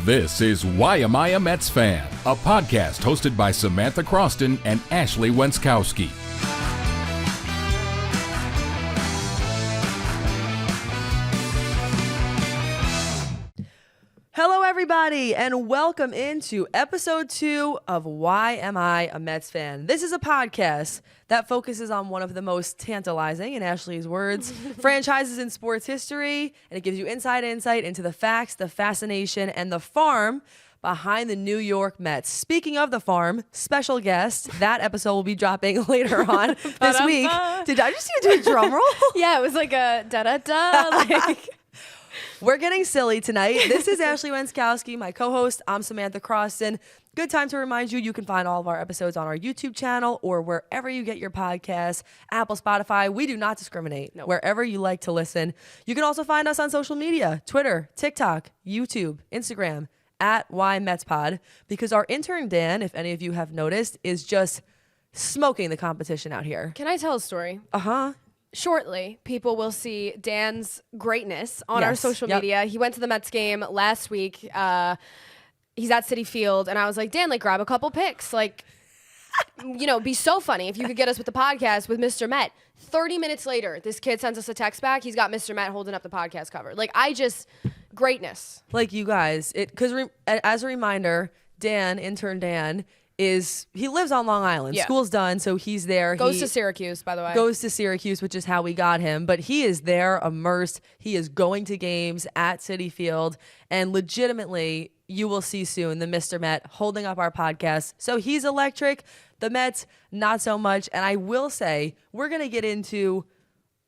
This is Why Am I a Mets Fan? A podcast hosted by Samantha Croston and Ashley Wenskoski. Hello, everybody, and welcome into episode 2 of Why Am I a Mets Fan? This is a podcast that focuses on one of the most tantalizing, in Ashley's words, franchises in sports history, and it gives you inside insight into the facts, the fascination, and the farm behind the New York Mets. Speaking of the farm, special guest, that episode will be dropping later on this week. Did I just do a drum roll? Yeah, it was like a da-da-da, like... We're getting silly tonight. This is Ashley Wenskoski, my co-host. I'm Samantha Croston. Good time to remind you, you can find all of our episodes on our YouTube channel or wherever you get your podcasts, Apple, Spotify. We do not discriminate. Nope. Wherever you like to listen. You can also find us on social media, Twitter, TikTok, YouTube, Instagram, at YMetsPod, because our intern, Dan, if any of you have noticed, is just smoking the competition out here. Can I tell a story? Uh-huh. Shortly, people will see Dan's greatness on our social Yep. media. He went to the Mets game last week. He's at Citi Field, and I was like, Dan, like, grab a couple pics. Like, you know, be so funny if you could get us with the podcast with Mr. Met. 30 minutes later, this kid sends us a text back. He's got Mr. Met holding up the podcast cover. Like, greatness. Like, you guys, because as a reminder, Dan, intern Dan, he lives on Long Island. Yeah. School's done, so he's there. Goes to Syracuse, by the way. Goes to Syracuse, which is how we got him. But he is there, immersed. He is going to games at Citi Field. And legitimately, you will see soon the Mr. Met holding up our podcast. So he's electric. The Mets, not so much. And I will say, we're going to get into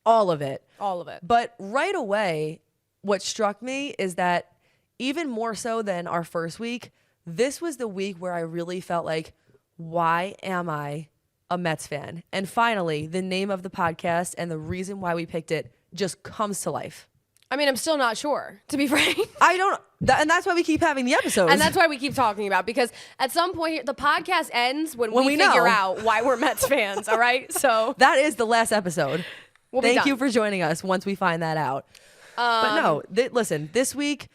all of it. All of it. But right away, what struck me is that even more so than our first week, this was the week where I really felt like, why am I a Mets fan? And finally, the name of the podcast and the reason why we picked it just comes to life. I mean, I'm still not sure, to be frank. And that's why we keep having the episodes. And that's why we keep talking about, because at some point, the podcast ends when we figure know. out why we're Mets fans, all right? So that is the last episode. Thank you for joining us once we find that out. But no, listen, this week,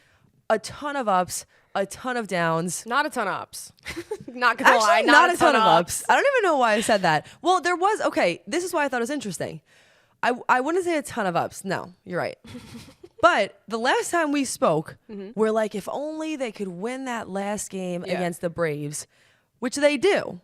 a ton of ups, a ton of downs. Not a ton of ups. Not gonna lie. Actually, not a ton of ups. I don't even know why I said that. Well, there was, okay, this is why I thought it was interesting. I wouldn't say a ton of ups. No, you're right. But the last time we spoke, we're like, if only they could win that last game against the Braves, which they do.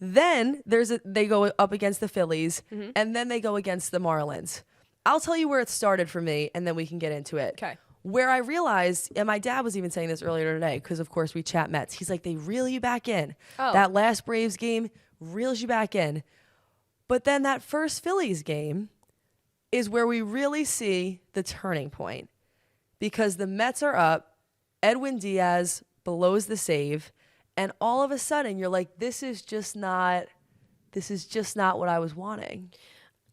Then they go up against the Phillies, and then they go against the Marlins. I'll tell you where it started for me, and then we can get into it. Okay. Where I realized, and my dad was even saying this earlier today, because of course we chat Mets. He's like, they reel you back in. Oh. That last Braves game reels you back in. But then that first Phillies game is where we really see the turning point. Because the Mets are up, Edwin Diaz blows the save, and all of a sudden you're like, this is just not what I was wanting.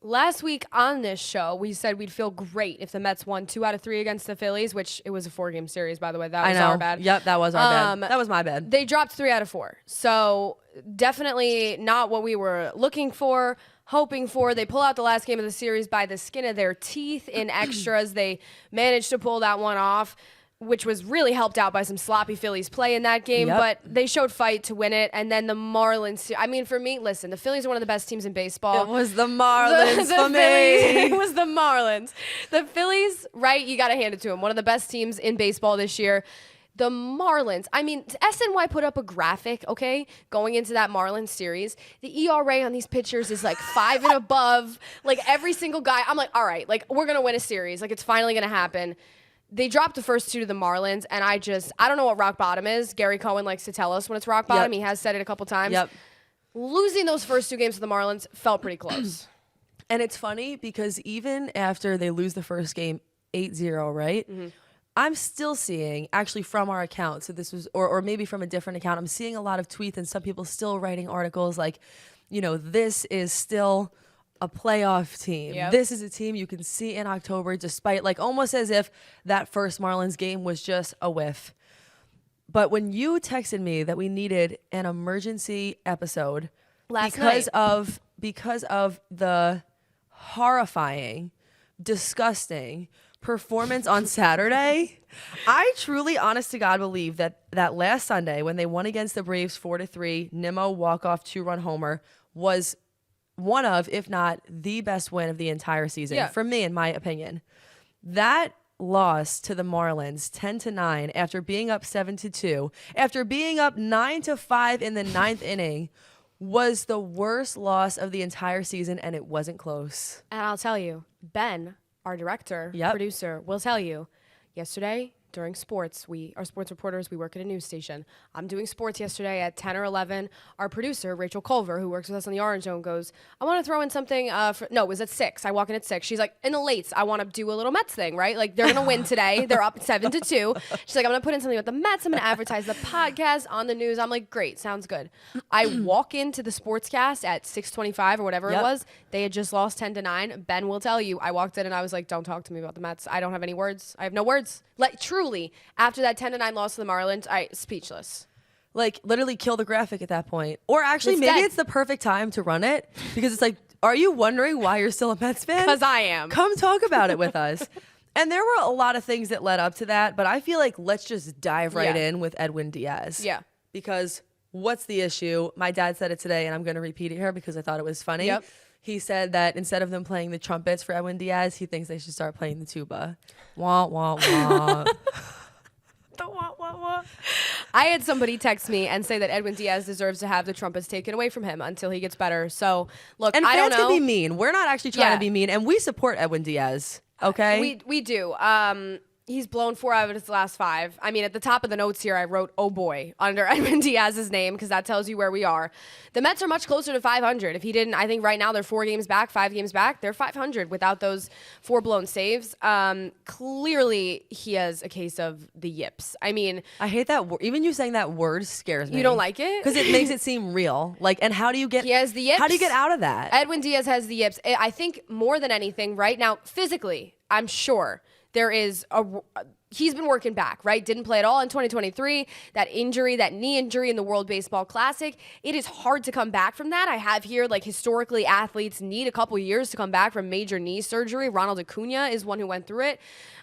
Last week on this show, we said we'd feel great if the Mets won 2 out of 3 against the Phillies, which it was a 4-game series, by the way. That was our bad. Yep, that was our bad. That was my bad. They dropped 3 out of 4. So definitely not what we were looking for, hoping for. They pull out the last game of the series by the skin of their teeth in extras. They managed to pull that one off, which was really helped out by some sloppy Phillies play in that game. Yep. But they showed fight to win it. And then the Marlins, I mean, for me, listen, the Phillies are one of the best teams in baseball. It was the Marlins for me. It was the Marlins. The Phillies, right, you got to hand it to them. One of the best teams in baseball this year. The Marlins, I mean, SNY put up a graphic, okay, going into that Marlins series. The ERA on these pitchers is like 5 and above. Like every single guy, I'm like, all right, like we're going to win a series. Like it's finally going to happen. They dropped the first 2 to the Marlins, and I don't know what rock bottom is. Gary Cohen likes to tell us when it's rock bottom. Yep. He has said it a couple times. Yep. Losing those first 2 games to the Marlins felt pretty close. And it's funny because even after they lose the first game 8-0, right? I'm still seeing, actually from our account, so this was, or maybe from a different account, I'm seeing a lot of tweets and some people still writing articles like, you know, this is still a playoff team. Yep. This is a team you can see in October, despite, like, almost as if that first Marlins game was just a whiff. But when you texted me that we needed an emergency episode because of the horrifying, disgusting, performance on Saturday, I truly, honest to God, believe that last Sunday when they won against the Braves 4-3, Nimmo walk-off 2-run homer was one of, if not the best win of the entire season, for me, in my opinion. That loss to the Marlins 10-9 after being up 7-2, after being up 9-5 in the 9th inning, was the worst loss of the entire season, and it wasn't close. And I'll tell you, Ben, our director, producer, will tell you, yesterday during sports, we are sports reporters, we work at a news station. I'm doing sports yesterday at 10 or 11. Our producer, Rachel Culver, who works with us on the Orange Zone, goes, I want to throw in something, no, it was at 6. I walk in at 6. She's like, in the lates, I want to do a little Mets thing, right? Like, they're going to win today. They're up 7-2. She's like, I'm going to put in something with the Mets. I'm going to advertise the podcast on the news. I'm like, great, sounds good. I walk into the sportscast at 6:25 or whatever it was. They had just lost 10-9. Ben will tell you, I walked in and I was like, don't talk to me about the Mets. I don't have any words. I have no words. Like, truly, after that 10-9 loss to the Marlins, speechless. Like, literally kill the graphic at that point. Or actually, maybe it's the perfect time to run it, because it's like, are you wondering why you're still a Mets fan? Because I am. Come talk about it with us. And there were a lot of things that led up to that, but I feel like let's just dive right in with Edwin Diaz. Yeah. Because what's the issue? My dad said it today, and I'm going to repeat it here because I thought it was funny. Yep. He said that instead of them playing the trumpets for Edwin Diaz, he thinks they should start playing the tuba. Wah, wah, wah. The wah, wah, wah. I had somebody text me and say that Edwin Diaz deserves to have the trumpets taken away from him until he gets better. So, look, and I don't know. fans can be mean. We're not actually trying to be mean, and we support Edwin Diaz, okay? We do. He's blown 4 out of his last 5. I mean, at the top of the notes here, I wrote, oh boy, under Edwin Diaz's name, because that tells you where we are. The Mets are much closer to 500. If he didn't, I think right now they're 4 games back, 5 games back. They're 500 without those 4 blown saves. Clearly, he has a case of the yips. I mean, I hate that word. Even you saying that word scares me. You don't like it? Because it makes it seem real. Like, and how do you get? He has the yips. How do you get out of that? Edwin Diaz has the yips. I think more than anything, right now, physically, I'm sure there is he's been working back, right? Didn't play at all in 2023. That injury, that knee injury in the World Baseball Classic, it is hard to come back from that. I have here, like, historically, athletes need a couple years to come back from major knee surgery. Ronald Acuna is one who went through it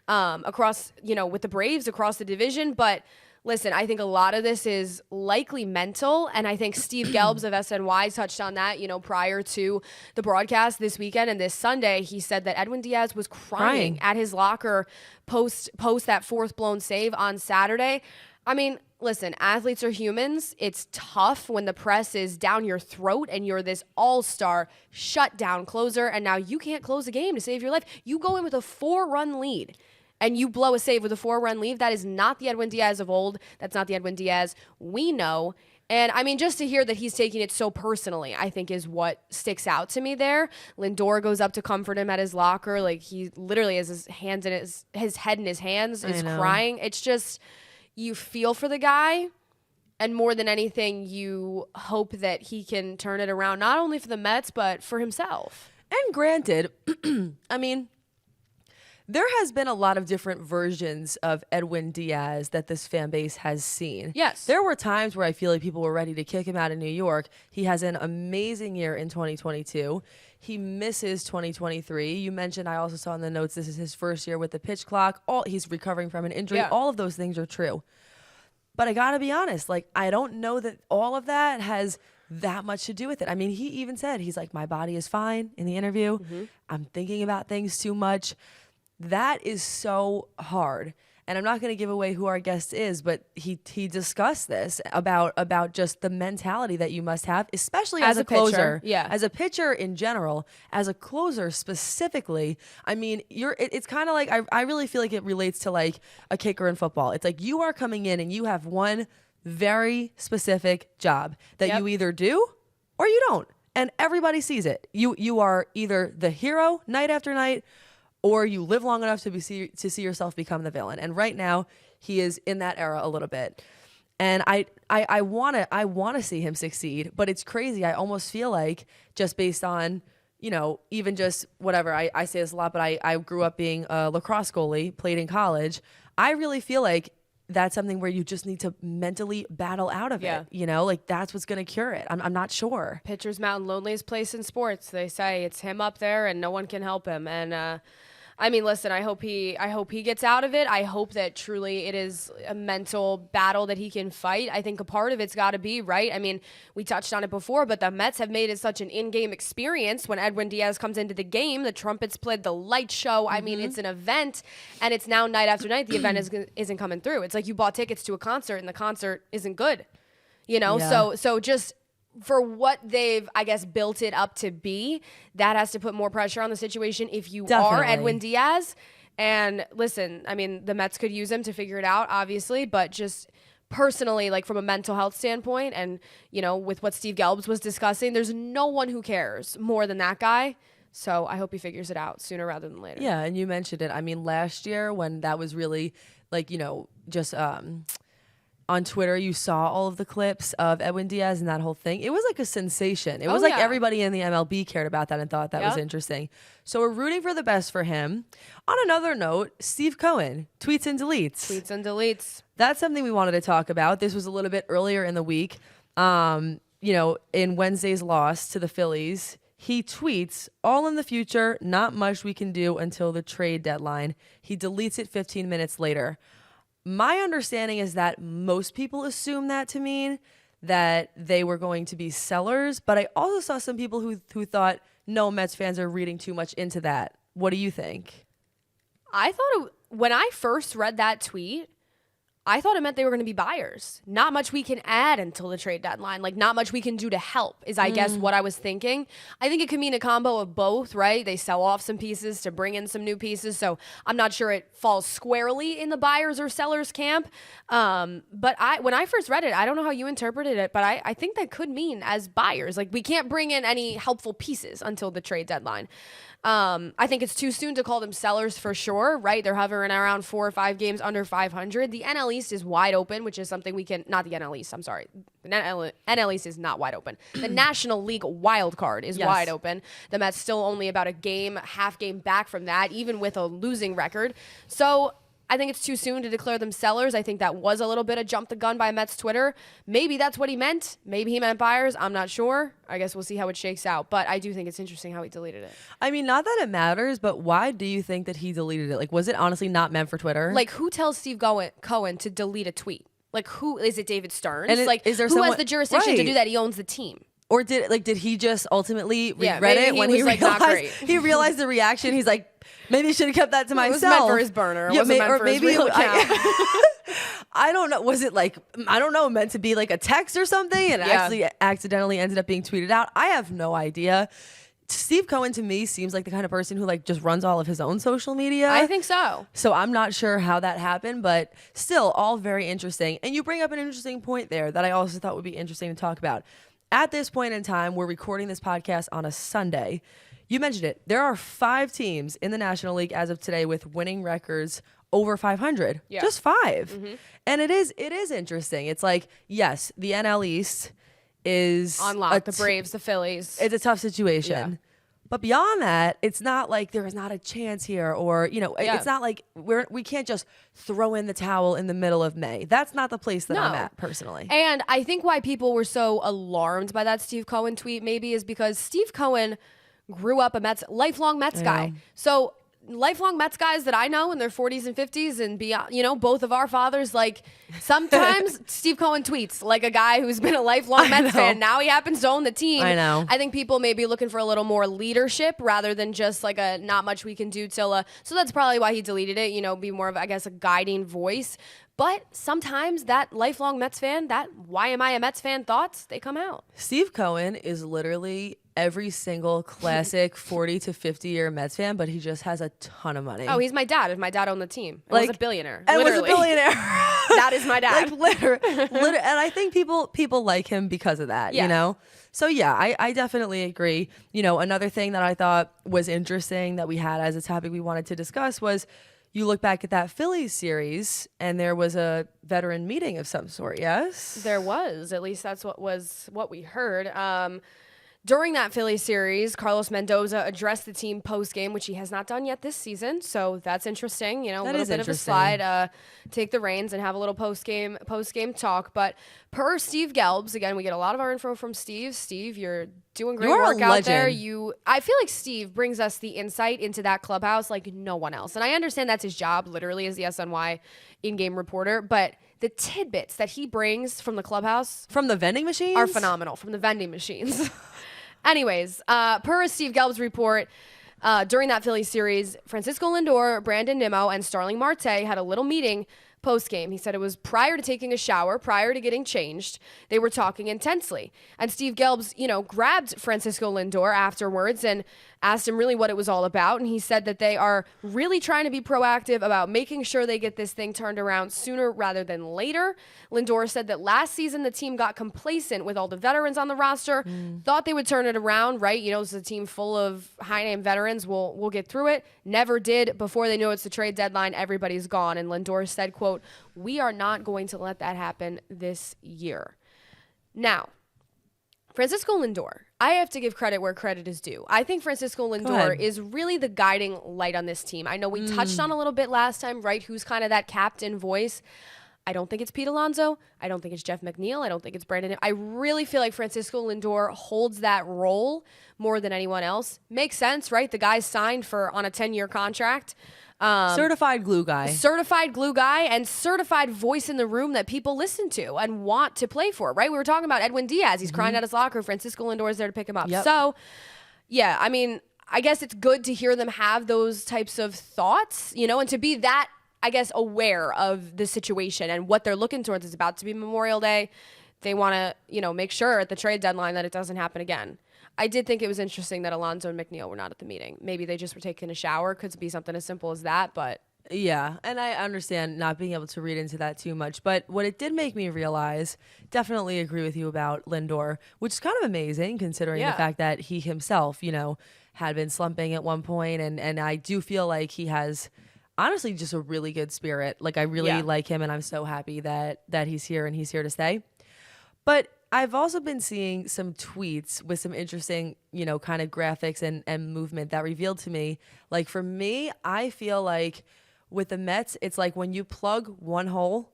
across, with the Braves, across the division. But listen, I think a lot of this is likely mental, and I think Steve Gelbs of SNY touched on that, prior to the broadcast this weekend and this Sunday. He said that Edwin Diaz was crying at his locker post that 4th blown save on Saturday. I mean, listen, athletes are humans. It's tough when the press is down your throat and you're this all-star shutdown closer, and now you can't close a game to save your life. You go in with a 4-run lead and you blow a save with a 4-run lead. That is not the Edwin Diaz of old. That's not the Edwin Diaz we know. And I mean, just to hear that he's taking it so personally, I think is what sticks out to me there. Lindor goes up to comfort him at his locker. Like, he literally has his hands in his head in his hands, is crying. It's just, you feel for the guy. And more than anything, you hope that he can turn it around, not only for the Mets, but for himself. And granted, I mean, there has been a lot of different versions of Edwin Diaz that this fan base has seen. Yes. There were times where I feel like people were ready to kick him out of New York. He has an amazing year in 2022. He misses 2023. You mentioned, I also saw in the notes, this is his first year with the pitch clock. He's recovering from an injury. Yeah. All of those things are true. But I got to be honest, like, I don't know that all of that has that much to do with it. I mean, he even said, he's like, my body is fine in the interview. Mm-hmm. I'm thinking about things too much. That is so hard. And I'm not going to give away who our guest is, but he discussed this about just the mentality that you must have, especially as a closer. Yeah. As a pitcher in general, as a closer specifically. I mean, it's kind of like, I really feel like it relates to like a kicker in football. It's like you are coming in and you have one very specific job that you either do or you don't. And everybody sees it. You are either the hero night after night, or you live long enough to see yourself become the villain. And right now, he is in that era a little bit. And I wanna see him succeed, but it's crazy. I almost feel like, just based on, even just whatever, I say this a lot, but I grew up being a lacrosse goalie, played in college. I really feel like that's something where you just need to mentally battle out of it. Like, that's what's going to cure it. I'm not sure. Pitcher's mountain, loneliest place in sports. They say it's him up there and no one can help him. And I mean, listen, I hope he gets out of it. I hope that truly it is a mental battle that he can fight. I think a part of it's got to be, right? I mean, we touched on it before, but the Mets have made it such an in-game experience. When Edwin Diaz comes into the game, the trumpets played, the light show. I mean, it's an event, and it's now night after night. The event isn't coming through. It's like you bought tickets to a concert, and the concert isn't good, you know? Yeah. So just for what they've, I guess, built it up to be, that has to put more pressure on the situation if you are Edwin Diaz. And listen, I mean, the Mets could use him to figure it out, obviously, but just personally, like from a mental health standpoint and, you know, with what Steve Gelbs was discussing, there's no one who cares more than that guy. So I hope he figures it out sooner rather than later. Yeah, and you mentioned it. I mean, last year when that was really like, you know, just on Twitter, you saw all of the clips of Edwin Diaz and that whole thing. It was like a sensation. It was like everybody in the MLB cared about that and thought that was interesting. So we're rooting for the best for him. On another note, Steve Cohen, tweets and deletes. Tweets and deletes. That's something we wanted to talk about. This was a little bit earlier in the week. You know, in Wednesday's loss to the Phillies, he tweets, "All in the future, not much we can do until the trade deadline." He deletes it 15 minutes later. My understanding is that most people assume that to mean that they were going to be sellers, but I also saw some people who thought, no, Mets fans are reading too much into that. What do you think? I thought when I first read that tweet, I thought it meant they were going to be buyers. Not much we can add until the trade deadline. Like, not much we can do to help is, I guess, what I was thinking. I think it could mean a combo of both, right? They sell off some pieces to bring in some new pieces. So I'm not sure it falls squarely in the buyers or sellers camp. But when I first read it, I don't know how you interpreted it, but I think that could mean as buyers. Like, we can't bring in any helpful pieces until the trade deadline. I think it's too soon to call them sellers for sure, right? They're hovering around 4 or 5 games under 500. The NL East is wide open, which is something we can, not the NL East, I'm sorry. The NL East is not wide open. The National League wild card is wide open. The Mets still only about half game back from that, even with a losing record. So I think it's too soon to declare them sellers. I think that was a little bit of jump the gun by Mets Twitter. Maybe that's what he meant. Maybe he meant buyers. I'm not sure. I guess we'll see how it shakes out. But I do think it's interesting how he deleted it. I mean, not that it matters, but why do you think that he deleted it? Like, was it honestly not meant for Twitter? Like, who tells Steve Cohen to delete a tweet? Like, who is it? David Stearns? And is there who has the jurisdiction to do that? He owns the team. Or did he just ultimately regret it when he realized he realized the reaction? He's like, maybe I should have kept that to myself. It was meant for his burner. It wasn't meant for his real account. I don't know. Was it like, I don't know, meant to be like a text or something and actually accidentally ended up being tweeted out? I have no idea. Steve Cohen to me seems like the kind of person who like just runs all of his own social media. I think so. So I'm not sure how that happened, but still all very interesting. And you bring up an interesting point there that I also thought would be interesting to talk about. At this point in time, we're recording this podcast on a Sunday. You mentioned it. There are 5 teams in the National League as of today with winning records over 500. Yeah. Just 5. Mm-hmm. And it is interesting. It's like, yes, the NL East is on lock. The Braves, the Phillies. It's a tough situation. Yeah. But beyond that, it's not like there is not a chance here, or it's not like we can't just throw in the towel in the middle of May. That's not the place that I'm at personally. And I think why people were so alarmed by that Steve Cohen tweet maybe is because Steve Cohen grew up a lifelong Mets guy. So lifelong Mets guys that I know in their 40s and 50s and beyond, both of our fathers, like sometimes Steve Cohen tweets like a guy who's been a lifelong Mets fan. Now he happens to own the team. I know. I think people may be looking for a little more leadership rather than just like a not much we can do till so that's probably why he deleted it, be more of, I guess, a guiding voice. But sometimes that lifelong Mets fan, that why am I a Mets fan thoughts, they come out. Steve Cohen is literally every single classic 40 to 50-year Mets fan, but he just has a ton of money. Oh, he's my dad. If my dad owned the team, I was a billionaire. And was a billionaire. That is my dad. Literally. And I think people like him because of that, So yeah, I definitely agree. Another thing that I thought was interesting that we had as a topic we wanted to discuss was, you look back at that Phillies series, and there was a veteran meeting of some sort, yes? There was. At least that's what we heard. During that Phillies series, Carlos Mendoza addressed the team post-game, which he has not done yet this season. So that's interesting. You know, a little bit of a slide, take the reins and have a little post-game talk. But per Steve Gelbs, again, we get a lot of our info from Steve. Steve, you're doing great work out there. I feel like Steve brings us the insight into that clubhouse like no one else. And I understand that's his job, literally, as the SNY in-game reporter. But the tidbits that he brings from the clubhouse, from the vending machines, are phenomenal. From the vending machines. Anyways, per Steve Gelb's report, during that Phillies series, Francisco Lindor, Brandon Nimmo, and Starling Marte had a little meeting post-game. He said it was prior to taking a shower, prior to getting changed. They were talking intensely. And Steve Gelbs, grabbed Francisco Lindor afterwards and asked him really what it was all about. And he said that they are really trying to be proactive about making sure they get this thing turned around sooner rather than later. Lindor said that last season the team got complacent with all the veterans on the roster, thought they would turn it around, right? It's a team full of high-name veterans. We'll get through it. Never did. Before they knew it's the trade deadline, everybody's gone. And Lindor said, quote, "We are not going to let that happen this year." Now, Francisco Lindor, I have to give credit where credit is due. I think Francisco Lindor is really the guiding light on this team. I know we touched on a little bit last time, right? Who's kind of that captain voice. I don't think it's Pete Alonso. I don't think it's Jeff McNeil. I don't think it's Brandon. I really feel like Francisco Lindor holds that role more than anyone else. Makes sense, right? The guy's signed on a 10-year contract. Certified glue guy. Certified glue guy and certified voice in the room that people listen to and want to play for, right? We were talking about Edwin Diaz. He's crying out his locker. Francisco Lindor is there to pick him up. Yep. So, yeah, I mean, I guess it's good to hear them have those types of thoughts, and to be that, I guess, aware of the situation and what they're looking towards. It's about to be Memorial Day. They want to, make sure at the trade deadline that it doesn't happen again. I did think it was interesting that Alonso and McNeil were not at the meeting. Maybe they just were taking a shower. Could be something as simple as that, but... Yeah, and I understand not being able to read into that too much, but what it did make me realize, definitely agree with you about Lindor, which is kind of amazing considering the fact that he himself, had been slumping at one point, and I do feel like he has... honestly, just a really good spirit. Like, I really like him, and I'm so happy that he's here and he's here to stay. But I've also been seeing some tweets with some interesting, kind of graphics and movement that revealed to me. Like, for me, I feel like with the Mets, it's like when you plug one hole,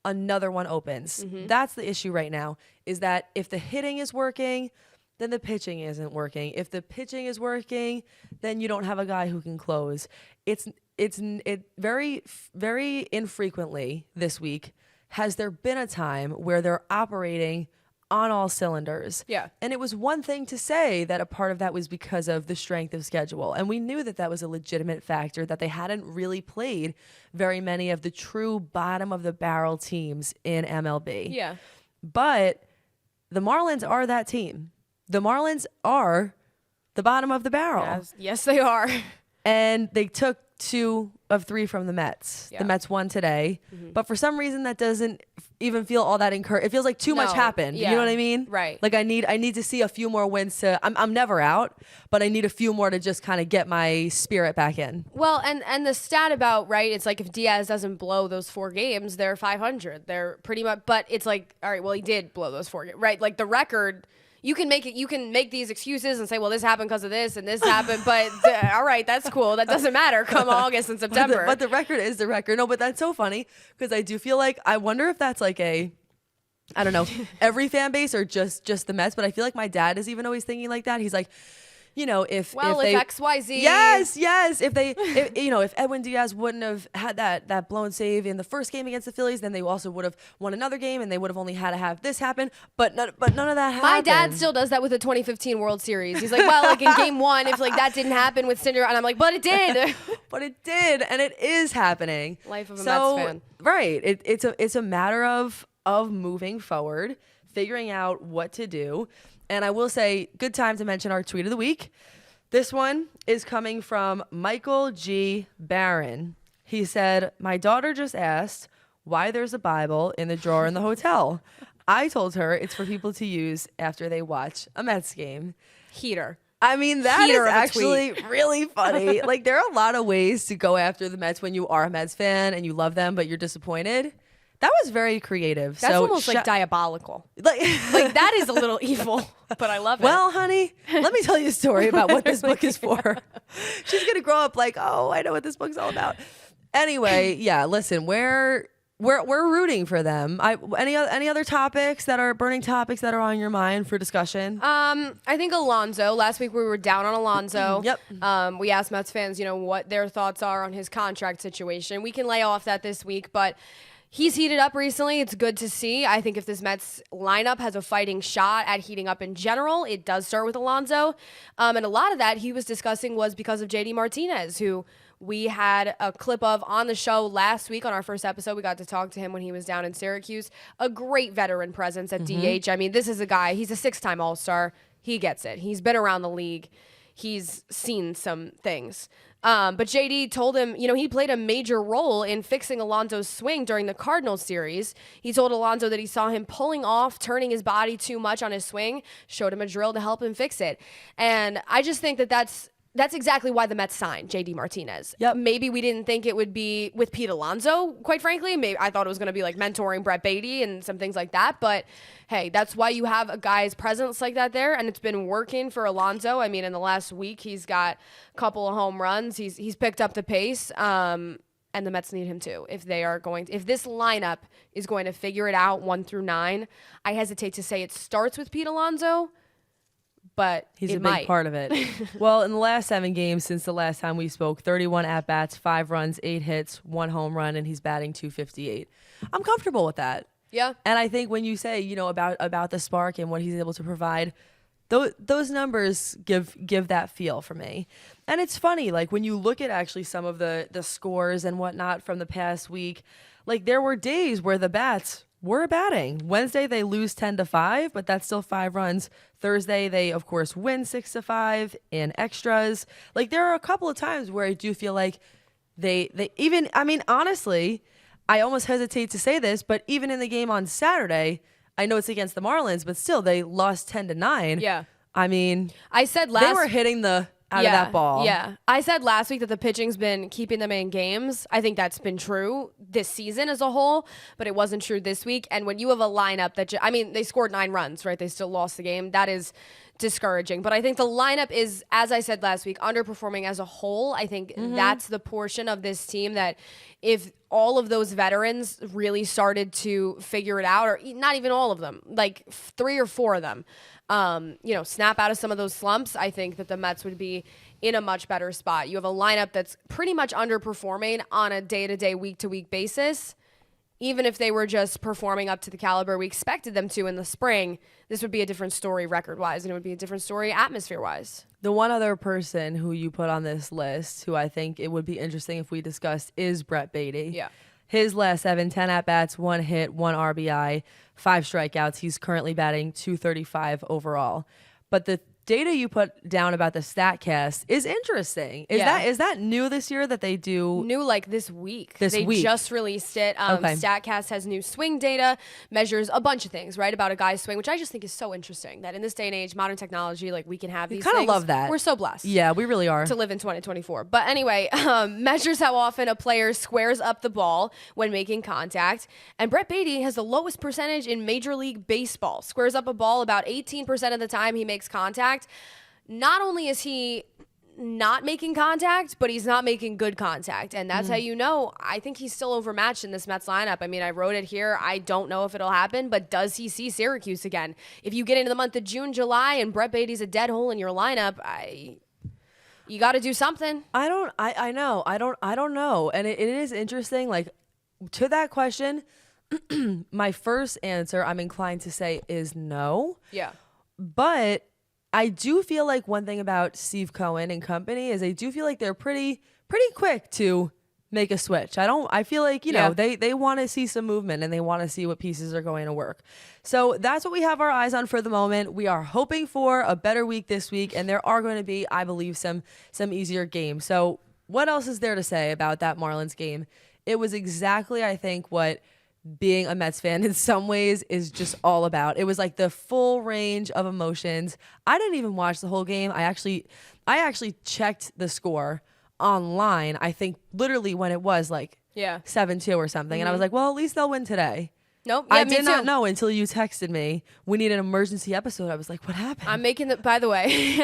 another one opens. That's the issue right now, is that if the hitting is working, then the pitching isn't working. If the pitching is working, then you don't have a guy who can close. It very, very infrequently this week has there been a time where they're operating on all cylinders. Yeah. And it was one thing to say that a part of that was because of the strength of schedule. And we knew that was a legitimate factor, that they hadn't really played very many of the true bottom of the barrel teams in MLB. Yeah. But the Marlins are that team. The Marlins are the bottom of the barrel. Yes, they are. And they took 2 of 3 from the Mets. Yeah. The Mets won today. But for some reason, that doesn't even feel all that encouraging. It feels like too much happened. Yeah. You know what I mean? Right. Like, I need to see a few more wins to... I'm never out, but I need a few more to just kind of get my spirit back in. Well, and the stat about, right, it's like if Diaz doesn't blow those 4 games, they're 500. They're pretty much... But it's like, all right, well, he did blow those 4 games, right? Like, the record... You can make these excuses and say, well, this happened because of this and this happened, but all right, that's cool. That doesn't matter come August and September. But the record is the record. No, but that's so funny because I do feel like, I wonder if that's like I don't know, every fan base or just the Mets, but I feel like my dad is even always thinking like that. He's like, if XYZ. Yes. If Edwin Diaz wouldn't have had that blown save in the first game against the Phillies, then they also would have won another game and they would have only had to have this happen. But none of that happened. My dad still does that with the 2015 World Series. He's like, well, like in game 1, if like that didn't happen with Cinder, and I'm like, but it did. But it did, and it is happening. Life of a Mets fan. Right. It's a matter of moving forward, figuring out what to do. And I will say, good time to mention our tweet of the week. This one is coming from Michael G. Barron. He said, my daughter just asked why there's a Bible in the drawer in the hotel. I told her it's for people to use after they watch a Mets game. Heater. I mean, that Heater is of a actually really funny. Like, there are a lot of ways to go after the Mets when you are a Mets fan and you love them, but you're disappointed. That was very creative. That's so almost like diabolical. like That is a little evil, but I love it. Well, honey, let me tell you a story about what this book is for. She's gonna grow up like, oh, I know what this book's all about. Anyway, yeah. Listen, we're rooting for them. Any other topics that are burning topics that are on your mind for discussion? I think Alonso. Last week we were down on Alonso. Yep. We asked Mets fans, what their thoughts are on his contract situation. We can lay off that this week, but he's heated up recently. It's good to see. I think if this Mets lineup has a fighting shot at heating up in general, it does start with Alonso. And a lot of that he was discussing was because of JD Martinez, who we had a clip of on the show last week on our first episode. We got to talk to him when he was down in Syracuse. A great veteran presence at DH. I mean, this is a guy, he's a 6-time All-Star. He gets it. He's been around the league. He's seen some things. But JD told him, he played a major role in fixing Alonso's swing during the Cardinals series. He told Alonso that he saw him pulling off, turning his body too much on his swing, showed him a drill to help him fix it. And I just think that that's exactly why the Mets signed JD Martinez. Yep. Maybe we didn't think it would be with Pete Alonso, quite frankly. Maybe I thought it was going to be like mentoring Brett Baty and some things like that. But hey, that's why you have a guy's presence like that there, and it's been working for Alonso. I mean, in the last week, he's got a couple of home runs. He's picked up the pace, and the Mets need him too. If this lineup is going to figure it out 1 through 9, I hesitate to say it starts with Pete Alonso, but he's a big part of it. Well, in the last 7 games since the last time we spoke, 31 at-bats, 5 runs, 8 hits, 1 home run, and he's batting .258. I'm comfortable with that. Yeah. And I think when you say, about the spark and what he's able to provide, those numbers give that feel for me. And it's funny, like when you look at actually some of the scores and whatnot from the past week, like there were days where the bats were batting. Wednesday they lose 10-5, but that's still 5 runs. Thursday they of course win 6-5 in extras. Like there are a couple of times where I do feel like they even, I mean, honestly, I almost hesitate to say this, but even in the game on Saturday, I know it's against the Marlins, but still they lost 10-9. Yeah. I mean, I said they were hitting out of that ball. Yeah. I said last week that the pitching's been keeping them in games. I think that's been true this season as a whole, but it wasn't true this week. And when you have a lineup that, they scored 9 runs, right? They still lost the game. That is discouraging. But I think the lineup is, as I said last week, underperforming as a whole. I think that's the portion of this team that if all of those veterans really started to figure it out, or not even all of them, like 3 or 4 of them, snap out of some of those slumps, I think that the Mets would be in a much better spot. You have a lineup that's pretty much underperforming on a day-to-day, week-to-week basis. Even if they were just performing up to the caliber we expected them to in the spring, this would be a different story record-wise, and it would be a different story atmosphere-wise. The one other person who you put on this list who I think it would be interesting if we discussed is Brett Baty. Yeah. His last 7, 10 at-bats, 1 hit, 1 RBI, 5 strikeouts. He's currently batting .235 overall. But the data you put down about the StatCast is interesting. Is that new this year that they do? New like this week. They week. just released it. Okay. StatCast has new swing data, measures a bunch of things, right, about a guy's swing, which I just think is so interesting that in this day and age, modern technology, like we can have these things. I kind of love that. We're so blessed. Yeah, we really are. To live in 2024. But anyway, measures how often a player squares up the ball when making contact. And Brett Baty has the lowest percentage in Major League Baseball. Squares up a ball about 18% of the time he makes contact. Not only is he not making contact, but he's not making good contact. And that's how I think he's still overmatched in this Mets lineup. I mean, I wrote it here. I don't know if it'll happen, but does he see Syracuse again? If you get into the month of June, July, and Brett Baty's a dead hole in your lineup, you got to do something. I don't know. And it is interesting. Like, to that question, my first answer, I'm inclined to say, is no. Yeah. But I do feel like one thing about Steve Cohen and company is I do feel like they're pretty quick to make a switch. I feel like, they want to see some movement and they want to see what pieces are going to work. So that's what we have our eyes on for the moment. We are hoping for a better week this week, and there are going to be, I believe, some easier games. So what else is there to say about that Marlins game? It was exactly, I think, what being a Mets fan in some ways is just all about. It was like the full range of emotions. I didn't even watch the whole game. I actually checked the score online. I think literally when it was like Yeah. 7-2 or something. And I was like, well, at least they'll win today. Nope. Yeah, I me did not too. know until you texted me. We need an emergency episode. I was like, what happened? I'm making by the way,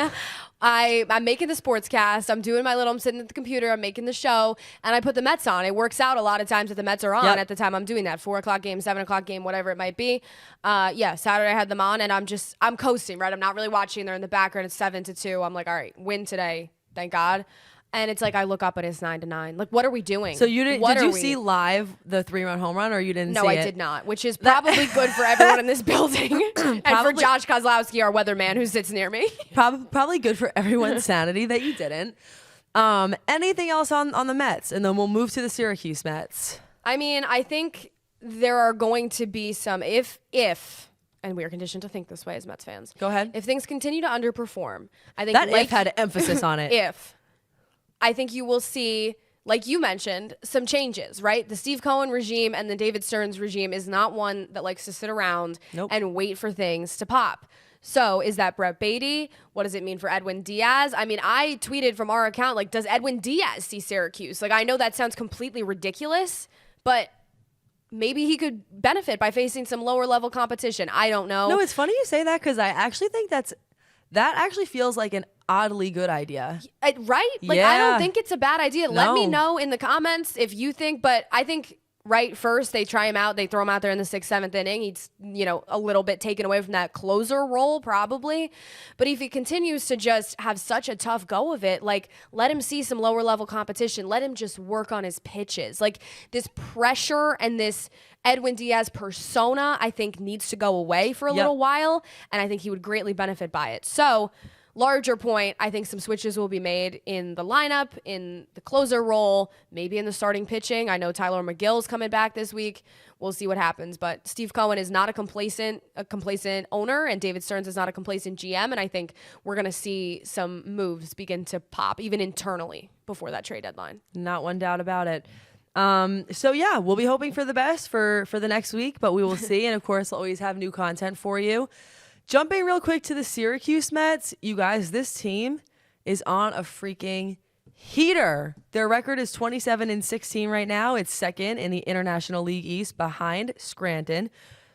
I'm making the sports cast. I'm sitting at the computer. I'm making the show, and I put the Mets on. It works out a lot of times that the Mets are on at the time I'm doing that. 4:00 game, 7:00 game, whatever it might be. Saturday I had them on, and I'm coasting, right? I'm not really watching. They're in the background. It's 7-2. I'm like, all right, win today. Thank God. And it's like I look up and it's 9-9. Like, what are we doing? So you did you see live the 3-run home run, or you didn't? No, see I it? did not. Which is probably good for everyone in this building, and for Josh Kozlowski, our weatherman, who sits near me. Probably good for everyone's sanity that you didn't. Anything else on the Mets, and then we'll move to the Syracuse Mets. I mean, I think there are going to be some if. And we are conditioned to think this way as Mets fans. Go ahead. If things continue to underperform, I think that if had emphasis on it. I think you will see, like you mentioned, some changes, right? The Steve Cohen regime and the David Stearns regime is not one that likes to sit around and wait for things to pop. So is that Brett Baty? What does it mean for Edwin Diaz? I mean, I tweeted from our account, like, does Edwin Diaz see Syracuse? Like, I know that sounds completely ridiculous, but maybe he could benefit by facing some lower level competition. I don't know. No, it's funny you say that, because I actually think that actually feels like an oddly good idea. Right? Like, I don't think it's a bad idea. Let me know in the comments if you think, but I think first they try him out, they throw him out there in the 6th, 7th inning. He's, a little bit taken away from that closer role probably. But if he continues to just have such a tough go of it, like, let him see some lower level competition. Let him just work on his pitches. Like, this pressure and this Edwin Diaz persona, I think, needs to go away for a little while, and I think he would greatly benefit by it. So, larger point, I think some switches will be made in the lineup, in the closer role, maybe in the starting pitching. I know Tyler McGill's coming back this week. We'll see what happens. But Steve Cohen is not a complacent owner, and David Stearns is not a complacent GM. And I think we're going to see some moves begin to pop, even internally, before that trade deadline. Not one doubt about it. We'll be hoping for the best for the next week, but we will see. And of course, we'll always have new content for you. Jumping real quick to the Syracuse Mets, you guys, this team is on a freaking heater. Their record is 27-16 right now. It's second in the International League East behind Scranton.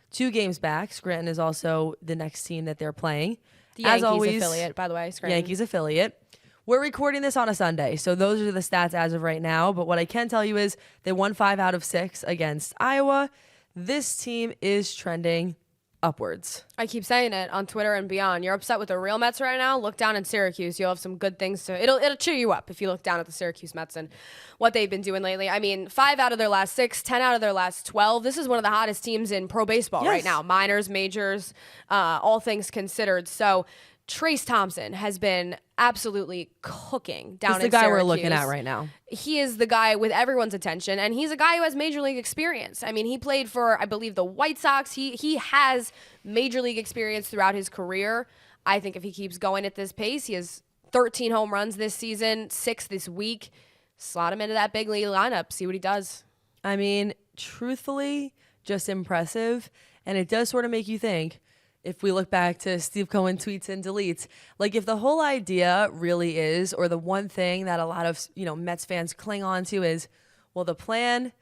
2 games back. Scranton is also the next team that they're playing. The Yankees affiliate, by the way. Scranton. Yankees affiliate. We're recording this on a Sunday, so those are the stats as of right now. But what I can tell you is they won 5 out of 6 against Iowa. This team is trending upwards. I keep saying it on Twitter and beyond. You're upset with the real Mets right now? Look down at Syracuse. You'll have some good things to... It'll cheer you up if you look down at the Syracuse Mets and what they've been doing lately. I mean, 5 out of their last 6, 10 out of their last 12. This is one of the hottest teams in pro baseball right now. Minors, majors, all things considered. So Trayce Thompson has been absolutely cooking down in Syracuse. He's the guy we're looking at right now. He is the guy with everyone's attention, and he's a guy who has major league experience. I mean, he played for, I believe, the White Sox. He has major league experience throughout his career. I think if he keeps going at this pace, he has 13 home runs this season, 6 this week. Slot him into that big league lineup, see what he does. I mean, truthfully, just impressive, and it does sort of make you think, if we look back to Steve Cohen tweets and deletes, like, if the whole idea really is, or the one thing that a lot of, Mets fans cling on to is, well, the plan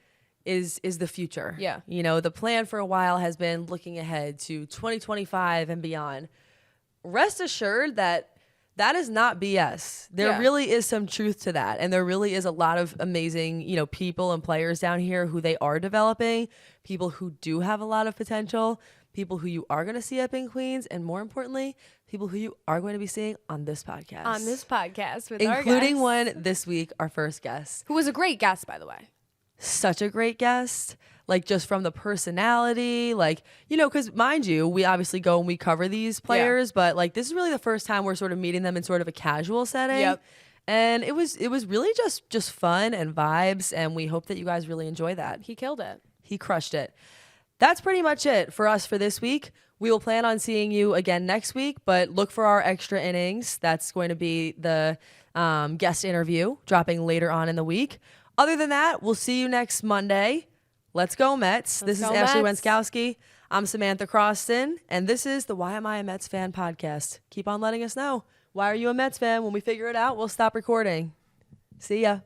is the future. Yeah. The plan for a while has been looking ahead to 2025 and beyond. Rest assured that is not BS. There really is some truth to that. And there really is a lot of amazing, people and players down here who they are developing, people who do have a lot of potential, people who you are going to see up in Queens, and more importantly, people who you are going to be seeing on this podcast. On this podcast with including one this week, our first guest. Who was a great guest, by the way. Such a great guest. Like, just from the personality, like, because mind you, we obviously go and we cover these players, but like, this is really the first time we're sort of meeting them in sort of a casual setting. Yep. And it was really just fun and vibes, and we hope that you guys really enjoy that. He killed it. He crushed it. That's pretty much it for us for this week. We will plan on seeing you again next week, but look for our extra innings. That's going to be the guest interview dropping later on in the week. Other than that, we'll see you next Monday. Let's go Mets. This is Ashley Wenskoski. I'm Samantha Croston, and this is the Why Am I a Mets Fan podcast. Keep on letting us know. Why are you a Mets fan? When we figure it out, we'll stop recording. See ya.